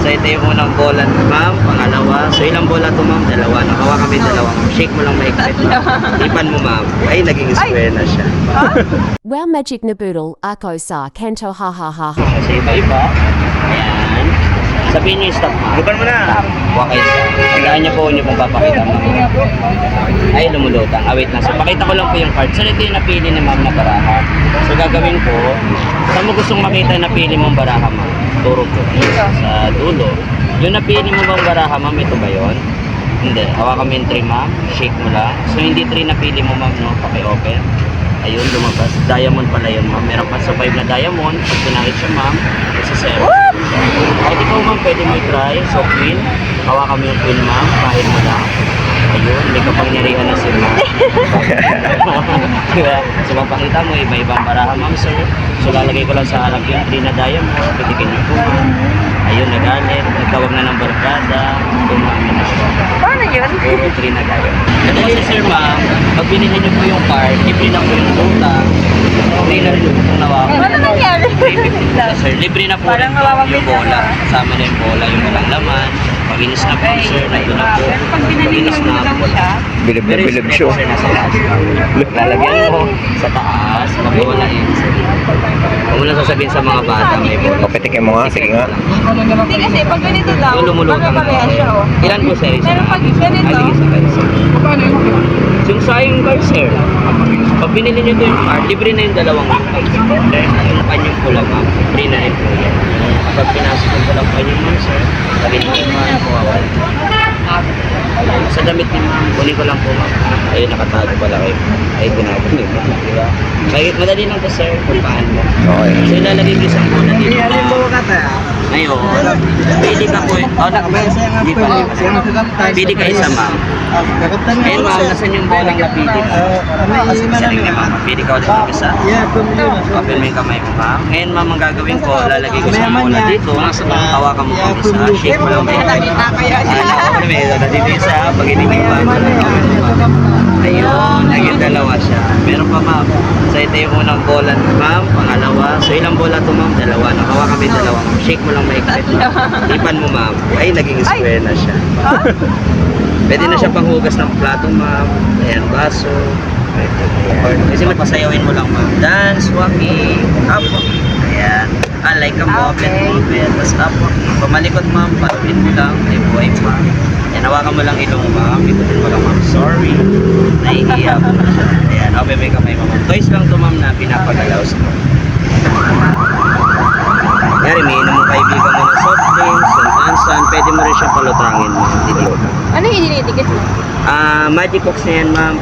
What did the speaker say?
So ito yung unang bola, ma'am. Pangalawa. So ilang bola to, ma'am? Dalawa. Nakawa kami dalawa. Shake mo lang maigpit, ma'am. Ipan mo, ma'am. Ay, naging square na siya. Wow magic na boodle, ako sa kanto ha ha ha ha. Sa iba-iba. Ayan. Sabihin niyo yung stop, ma'am. Bukan mo na. Okay. Tandaan niyo po niyo kung papakita mo. Ay, lumulutang. Wait lang. So, pakita ko lang po yung card. So, ito yung napili ni ma'am na baraha. So, gagawin ko, saan mo gustong makita yung napili mong baraha, ma'am? Turo ko. Sa dulo. Yung napili mo bang baraha, ma'am, ito ba yun? Hindi. Hawakan mo yung 3, ma'am. Shake mo lang. So, hindi 3 napili mo, ma'am, no? Paki-open. Ayun, lumabas. Diamond pala yun, ma'am. Meron pa sa 5 na diamond. Pag pinahit siya, ma'am, sa 7. Kahit ikaw, ma'am, pwede mo i-try. So, queen. Hawakan mo yung queen, ma'am. Kahit mo lang. Ayun, may kapangyarihan na si ma'am. Diba? So, mapakita mo, iba-ibang baraha, ma'am, sir. So, lalagay ko lang sa harap yung 3 na diamond. Pitikin niyo po, ma'am. Ayun, nagalit. Nagtawag na ng barkada. Tumami na siya. Paano yun? Puro 3 na gawin. Ito kasi sir, ma'am, pag binili niyo po yung card, libre na po yung tuta. Libre na rin yung nawawala. Ano nangyari? Sir, libre na po Parang rin mawawala yung bola. Kasama na yung bola, yung walang laman. Paginis na po, sir, nandun na po. Pero pag Paginis binili mo lang po. siya, Bilib na Pero bilib yung siya. sir, nasa taas. Lalagyan mo sa taas, magwawala yun, sir. Huwag mo na sasabihin sa mga bata, may bola. O, petikin mo nga. Sige nga. hindi kasi pag ganito lang, Yung lumulutang na. magkapareha siya oh. Ilan po, sir? Isa Pero na? pag ganito, Sige, sa kayo, sir. Yung sayang card, sir. Pag binili niyo ito yung card, libre na yung dalawang card. Yung kanyang pula, ma'am. Free na rin po yan. Pag pinasok ko lang kanyang ma'am, sir, sabihin mo yung ma'am, kawawan. Sa damit ni ma'am, kunin ko lang po, ma'am. Ayun, nakatago pala kayo. Ay, tinago niyo, ma'am. Diba? Kahit madali lang to, sir, kung paano mo. Okay. So, ilalagay ko isang bola dito, ma'am. Ngayon, pili ka po. Oh, hindi pa rin. Pili ka isa, ma'am. Ngayon, ma'am, nasan yung bolang napili mo? Isa rin ma'am. Pili ka ulit ng isa. Open mo yung kamay mo, ma'am. Ngayon, ma'am, ang gagawin ko, lalagay ko sa bola dito. Hawakan mo po isa. Shake mo lang po. Dito isa. Pag hindi mo pa. Ayun, naging dalawa siya. Meron pa, ma'am. So, ito yung unang bola, ma'am. Pangalawa. So, ilang bola to, ma'am? Dalawa. Nakawa kami dalawa, ma'am. Shake mo lang maigpit, ma'am. Ipan mo, ma'am. Ay, naging square na siya. Pwede na siya panghugas ng plato, ma'am. Ayan, baso. Ayan. Kasi magpasayawin mo lang, ma'am. Dance, walking, up, walking. Ayan. Like a movement. Tapos up, walking. Pamalikot, ma'am. Paluin mo lang. Ay, buhay, ma'am. Ayan, hawakan mo lang ilong, ma'am. Ikutin mo lang, ma'am. Sorry. Nahihiya po na siya. Ayan, open mo yung kamay, ma'am. Toys lang to, ma'am, na pinapagalaw sa ma'am. Yari, may inom mong kaibigan mo ng soft drinks, ng ansan, pwede mo rin siyang palutangin, ma'am. Dito. ano yung dinidikit mo? Magic box na yan, ma'am.